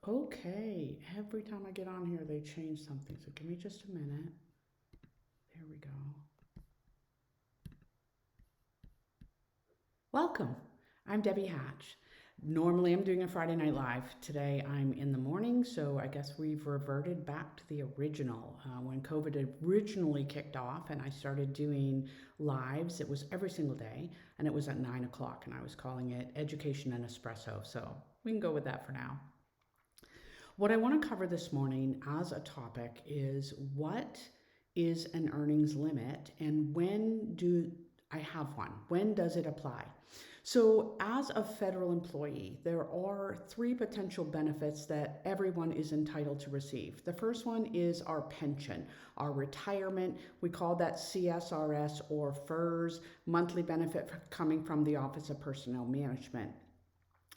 Okay, every time I get on here, they change something. So give me just a minute. There we go. Welcome. I'm Debbie Hatch. Normally, I'm doing a Friday Night Live. Today, I'm in the morning, so I guess we've reverted back to the original. When COVID originally kicked off and I started doing lives, it was every single day, and it was at 9 o'clock, and I was calling it Education and Espresso. So we can go with that for now. What I want to cover this morning as a topic is what is an earnings limit and when do I have one? When does it apply? So, as a federal employee, there are three potential benefits that everyone is entitled to receive. The first one is our pension, our retirement. We call that CSRS or FERS, monthly benefit coming from the Office of Personnel Management.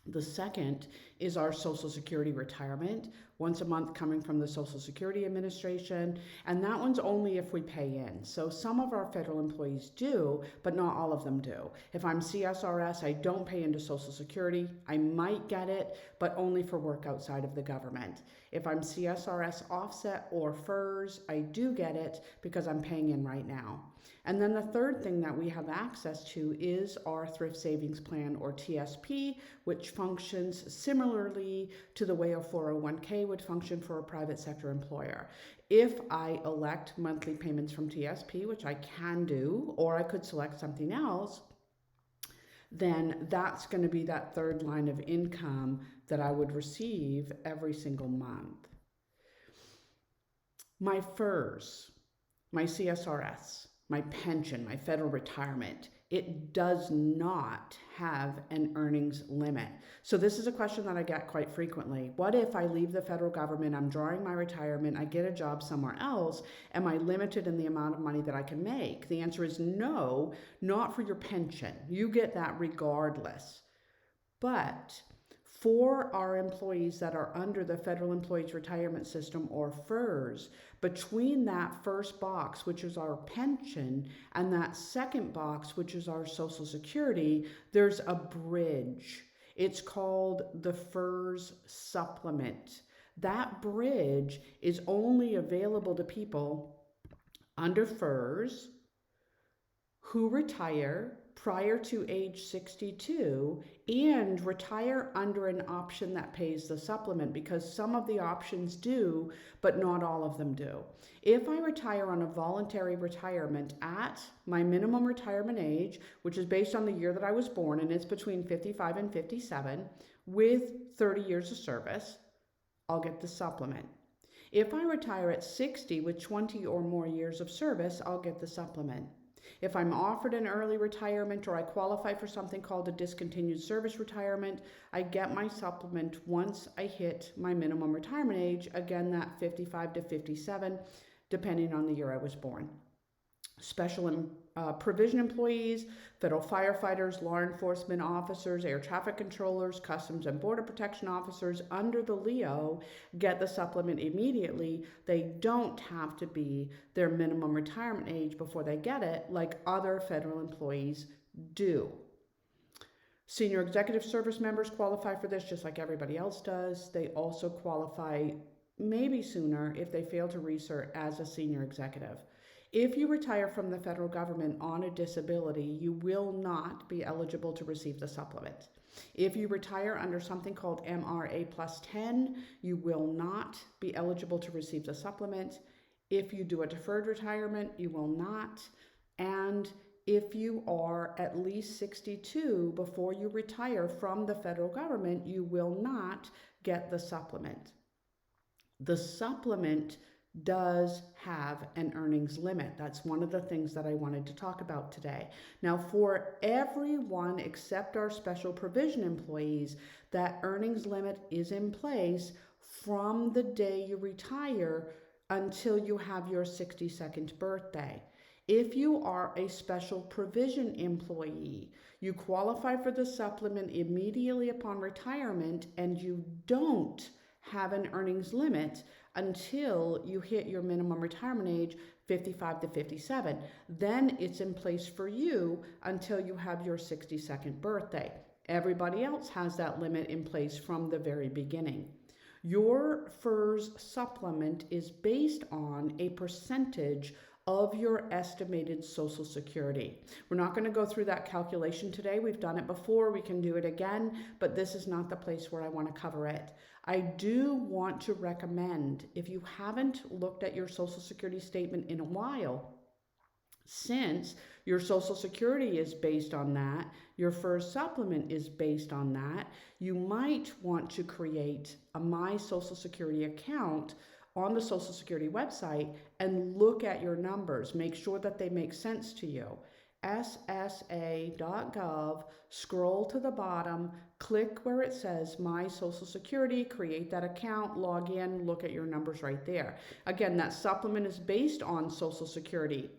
The second is our Social Security retirement, once a month coming from the Social Security Administration, and that one's only if we pay in. So some of our federal employees do, but not all of them do. If I'm CSRS, I don't pay into Social Security. I might get it, but only for work outside of the government. If I'm CSRS offset or FERS, I do get it because I'm paying in right now. And then the third thing that we have access to is our thrift savings plan or TSP, which functions similarly to the way a 401k would function for a private sector employer. If I elect monthly payments from TSP, which I can do, or I could select something else, then that's going to be that third line of income that I would receive every single month. My FERS, my CSRS, my pension, my federal retirement, it does not have an earnings limit. So this is a question that I get quite frequently. What if I leave the federal government, I'm drawing my retirement, I get a job somewhere else, am I limited in the amount of money that I can make? The answer is no, not for your pension. You get that regardless. But for our employees that are under the Federal Employees Retirement System or FERS, between that first box, which is our pension, and that second box, which is our Social Security, there's a bridge. It's called the FERS Supplement. That bridge is only available to people under FERS who retire prior to age 62 and retire under an option that pays the supplement, because some of the options do, but not all of them do. If I retire on a voluntary retirement at my minimum retirement age, which is based on the year that I was born, and it's between 55 and 57, with 30 years of service, I'll get the supplement. If I retire at 60 with 20 or more years of service, I'll get the supplement. If I'm offered an early retirement or I qualify for something called a discontinued service retirement, I get my supplement once I hit my minimum retirement age, again that 55 to 57, depending on the year I was born. Special provision employees, federal firefighters, law enforcement officers, air traffic controllers, customs and border protection officers under the LEO get the supplement immediately. They don't have to be their minimum retirement age before they get it like other federal employees do. Senior executive service members qualify for this just like everybody else does. They also qualify maybe sooner if they fail to recert as a senior executive. If you retire from the federal government on a disability, you will not be eligible to receive the supplement. If you retire under something called MRA plus 10, you will not be eligible to receive the supplement. If you do a deferred retirement, you will not. And if you are at least 62 before you retire from the federal government, you will not get the supplement. The supplement does have an earnings limit. That's one of the things that I wanted to talk about today. Now, for everyone except our special provision employees, that earnings limit is in place from the day you retire until you have your 62nd birthday. If you are a special provision employee, you qualify for the supplement immediately upon retirement and you don't have an earnings limit until you hit your minimum retirement age, 55 to 57. Then it's in place for you until you have your 62nd birthday. Everybody else has that limit in place from the very beginning. Your FERS supplement is based on a percentage of your estimated Social Security. We're not going to go through that calculation today. We've done it before. We can do it again, but this is not the place where I want to cover it. I do want to recommend, if you haven't looked at your Social Security statement in a while, since your Social Security is based on that, your FERS supplement is based on that, you might want to create a My Social Security account on the Social Security website and look at your numbers. Make sure that they make sense to you. ssa.gov, scroll to the bottom, click where it says My Social Security, create that account, log in, look at your numbers right there. Again, that supplement is based on Social Security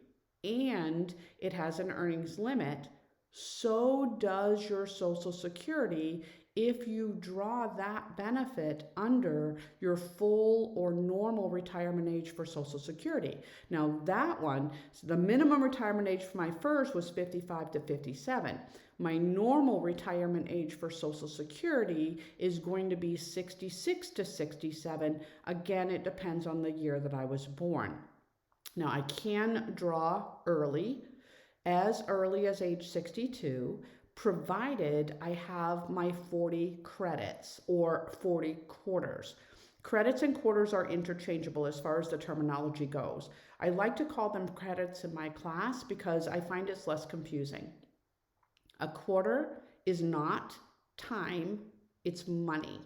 and it has an earnings limit. So does your Social Security if you draw that benefit under your full or normal retirement age for Social Security. Now that one, the minimum retirement age for my FERS was 55 to 57. My normal retirement age for Social Security is going to be 66 to 67. Again, it depends on the year that I was born. Now I can draw as early as age 62, provided I have my 40 credits or 40 quarters. Credits and quarters are interchangeable as far as the terminology goes. I like to call them credits in my class because I find it's less confusing. A quarter is not time, it's money.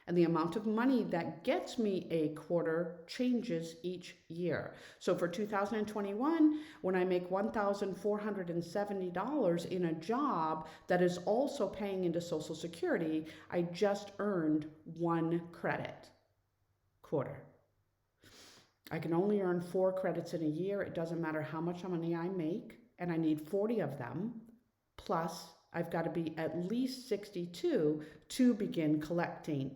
And the amount of money that gets me a quarter changes each year. So for 2021, when I make $1,470 in a job that is also paying into Social Security, I just earned 1 credit, quarter. I can only earn 4 credits in a year. It doesn't matter how much money I make, and I need 40 of them, plus I've got to be at least 62 to begin collecting.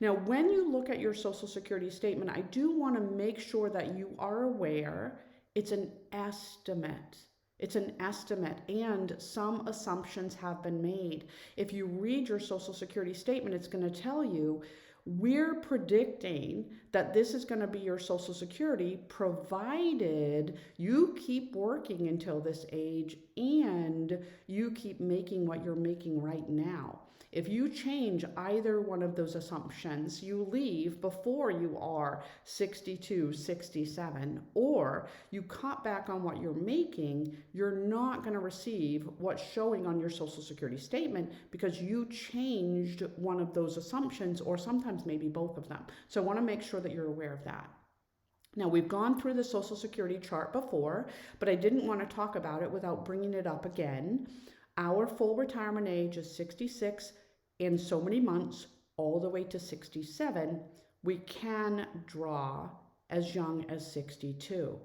Now, when you look at your Social Security statement, I do want to make sure that you are aware it's an estimate. It's an estimate, and some assumptions have been made. If you read your Social Security statement, it's going to tell you we're predicting that this is going to be your Social Security provided you keep working until this age and you keep making what you're making right now. If you change either one of those assumptions, you leave before you are 62, 67, or you cut back on what you're making, you're not going to receive what's showing on your Social Security statement because you changed one of those assumptions, or sometimes maybe both of them. So I want to make sure that you're aware of that. Now, we've gone through the Social Security chart before, but I didn't want to talk about it without bringing it up again. Our full retirement age is 66 in so many months, all the way to 67. We can draw as young as 62.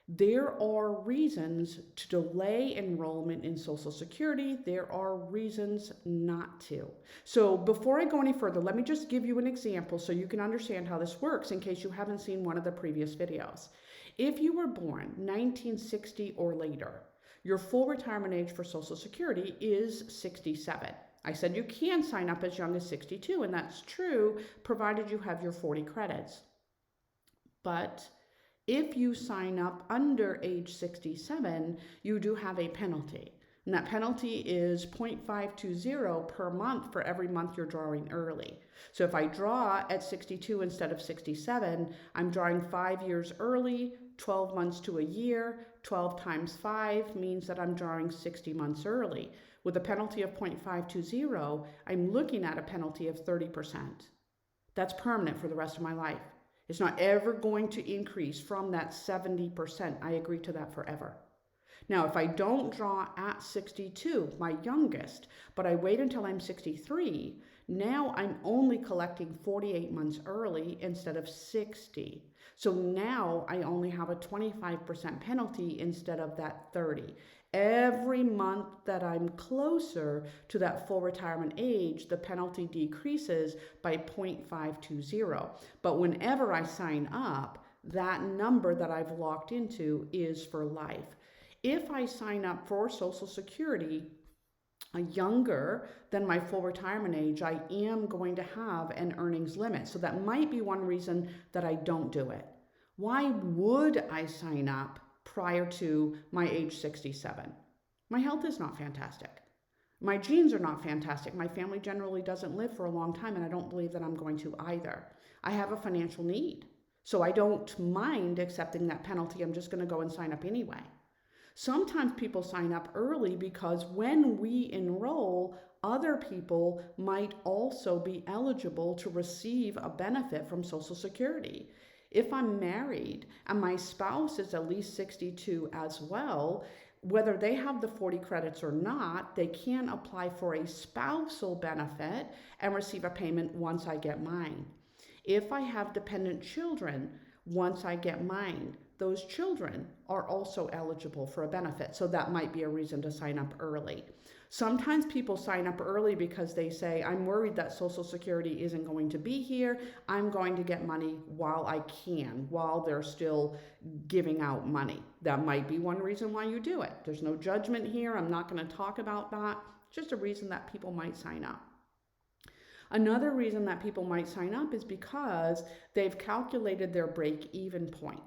There are reasons to delay enrollment in Social Security. There are reasons not to. So before I go any further, let me just give you an example so you can understand how this works in case you haven't seen one of the previous videos. If you were born 1960 or later, your full retirement age for Social Security is 67. I said you can sign up as young as 62, and that's true, provided you have your 40 credits. But if you sign up under age 67, you do have a penalty. And that penalty is 0.520 per month for every month you're drawing early. So if I draw at 62 instead of 67, I'm drawing 5 years early, 12 months to a year. 12 times 5 means that I'm drawing 60 months early. With a penalty of 0.520, I'm looking at a penalty of 30%. That's permanent for the rest of my life. It's not ever going to increase from that 70%. I agree to that forever. Now, if I don't draw at 62, my youngest, but I wait until I'm 63, now I'm only collecting 48 months early instead of 60. So now I only have a 25% penalty instead of that 30. Every month that I'm closer to that full retirement age, the penalty decreases by 0.520. But whenever I sign up, that number that I've locked into is for life. If I sign up for Social Security younger than my full retirement age, I am going to have an earnings limit. So that might be one reason that I don't do it. Why would I sign up prior to my age 67? My health is not fantastic. My genes are not fantastic. My family generally doesn't live for a long time, and I don't believe that I'm going to either. I have a financial need, so I don't mind accepting that penalty. I'm just going to go and sign up anyway. Sometimes people sign up early because when we enroll, other people might also be eligible to receive a benefit from Social Security. If I'm married and my spouse is at least 62 as well, whether they have the 40 credits or not, they can apply for a spousal benefit and receive a payment once I get mine. If I have dependent children, once I get mine, those children are also eligible for a benefit. So that might be a reason to sign up early. Sometimes people sign up early because they say, I'm worried that Social Security isn't going to be here. I'm going to get money while I can, while they're still giving out money. That might be one reason why you do it. There's no judgment here. I'm not going to talk about that. Just a reason that people might sign up. Another reason that people might sign up is because they've calculated their break-even point.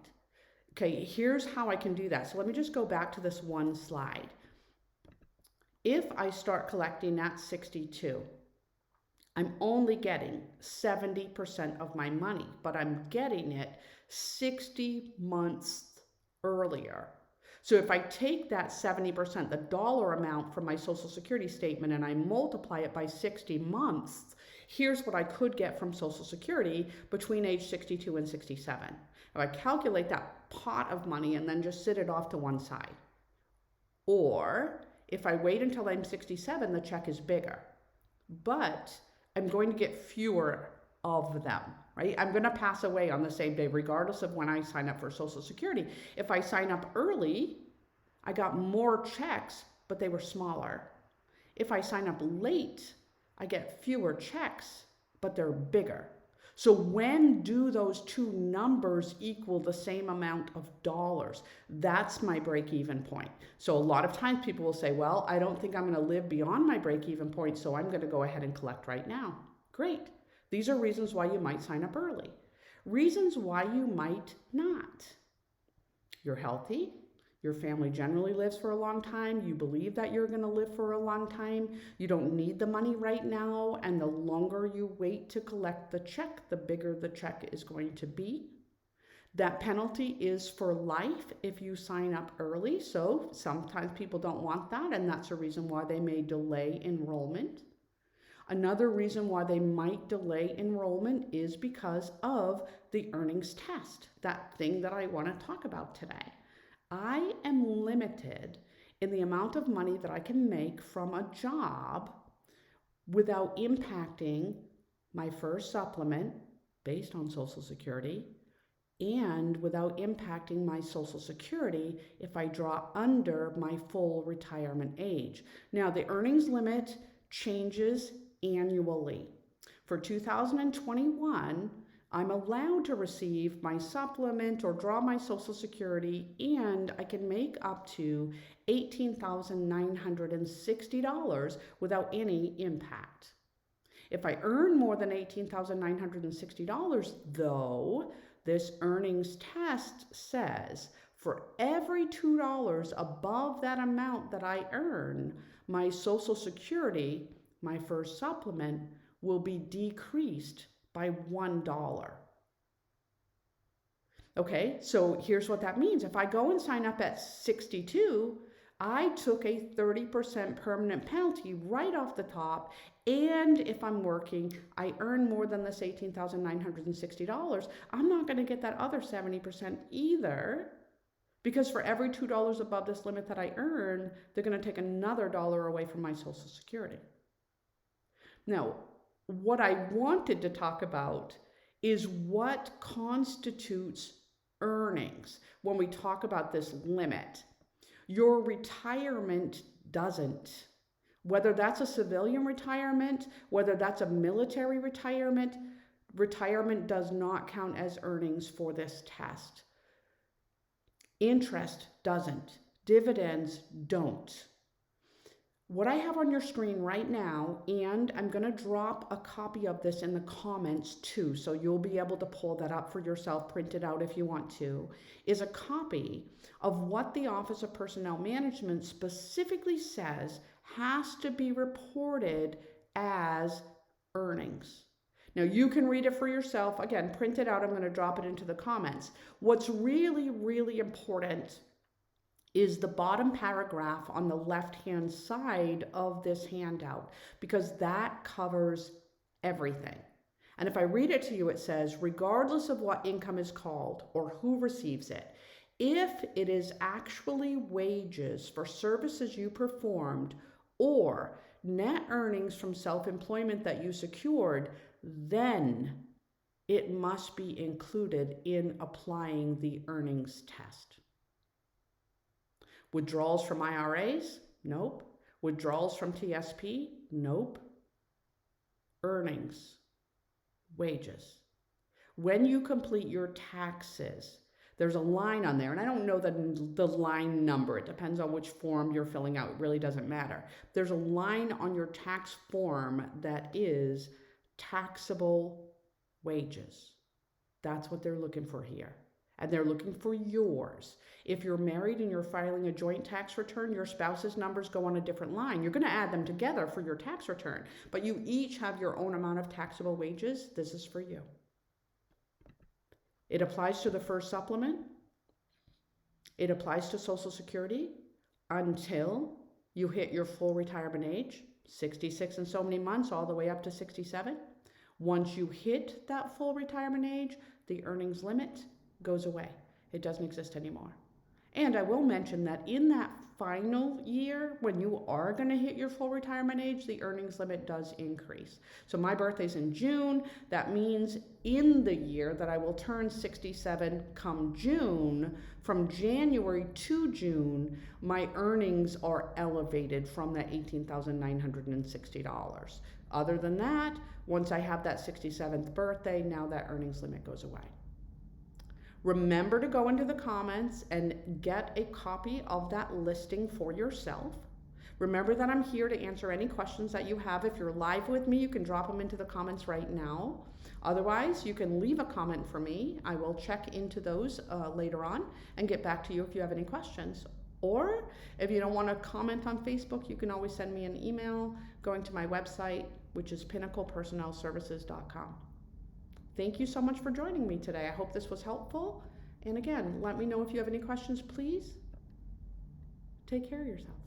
Okay, here's how I can do that. So let me just go back to this one slide. If I start collecting at 62, I'm only getting 70% of my money, but I'm getting it 60 months earlier. So if I take that 70%, the dollar amount from my Social Security statement, and I multiply it by 60 months, here's what I could get from Social Security between age 62 and 67. If I calculate that pot of money and then just sit it off to one side. Or if I wait until I'm 67, the check is bigger, but I'm going to get fewer of them, right? I'm going to pass away on the same day, regardless of when I sign up for Social Security. If I sign up early, I got more checks, but they were smaller. If I sign up late, I get fewer checks, but they're bigger. So when do those two numbers equal the same amount of dollars? That's my break-even point. So a lot of times people will say, well, I don't think I'm going to live beyond my break-even point, so I'm going to go ahead and collect right now. Great. These are reasons why you might sign up early. Reasons why you might not. You're healthy. Your family generally lives for a long time. You believe that you're going to live for a long time. You don't need the money right now. And the longer you wait to collect the check, the bigger the check is going to be. That penalty is for life if you sign up early. So sometimes people don't want that, and that's a reason why they may delay enrollment. Another reason why they might delay enrollment is because of the earnings test, that thing that I want to talk about today. I am limited in the amount of money that I can make from a job without impacting my FERS Supplement based on Social Security and without impacting my Social Security if I draw under my full retirement age. Now, the earnings limit changes annually. For 2021, I'm allowed to receive my supplement or draw my Social Security, and I can make up to $18,960 without any impact. If I earn more than $18,960, though, this earnings test says for every $2 above that amount that I earn, my Social Security, my FERS Supplement, will be decreased by $1. Okay, so here's what that means. If I go and sign up at 62, I took a 30% permanent penalty right off the top. And if I'm working, I earn more than this $18,960. I'm not going to get that other 70% either, because for every $2 above this limit that I earn, they're going to take another dollar away from my Social Security. Now, what I wanted to talk about is what constitutes earnings when we talk about this limit. Your retirement doesn't. Whether that's a civilian retirement, whether that's a military retirement, retirement does not count as earnings for this test. Interest doesn't. Dividends don't. What I have on your screen right now, and I'm going to drop a copy of this in the comments too, so you'll be able to pull that up for yourself, print it out if you want to, is a copy of what the Office of Personnel Management specifically says has to be reported as earnings. Now you can read it for yourself. Again, print it out. I'm going to drop it into the comments. What's really, really important is the bottom paragraph on the left-hand side of this handout, because that covers everything. And if I read it to you, it says, regardless of what income is called or who receives it, if it is actually wages for services you performed or net earnings from self-employment that you secured, then it must be included in applying the earnings test. Withdrawals from IRAs? Nope. Withdrawals from TSP? Nope. Earnings, wages. When you complete your taxes, there's a line on there, and I don't know the line number. It depends on which form you're filling out. It really doesn't matter. There's a line on your tax form that is taxable wages. That's what they're looking for here. And they're looking for yours. If you're married and you're filing a joint tax return, your spouse's numbers go on a different line. You're going to add them together for your tax return, but you each have your own amount of taxable wages. This is for you. It applies to the FERS Supplement. It applies to Social Security until you hit your full retirement age, 66 and so many months, all the way up to 67. Once you hit that full retirement age, the earnings limit goes away. It doesn't exist anymore. And I will mention that in that final year, when you are going to hit your full retirement age, the earnings limit does increase. So my birthday's in June. That means in the year that I will turn 67 come June, from January to June, my earnings are elevated from that $18,960. Other than that, once I have that 67th birthday, now that earnings limit goes away. Remember to go into the comments and get a copy of that listing for yourself. Remember that I'm here to answer any questions that you have. If you're live with me, you can drop them into the comments right now. Otherwise, you can leave a comment for me. I will check into those later on and get back to you if you have any questions. Or if you don't want to comment on Facebook, you can always send me an email going to my website, which is pinnaclepersonnelservices.com. Thank you so much for joining me today. I hope this was helpful. And again, let me know if you have any questions, please. Take care of yourself.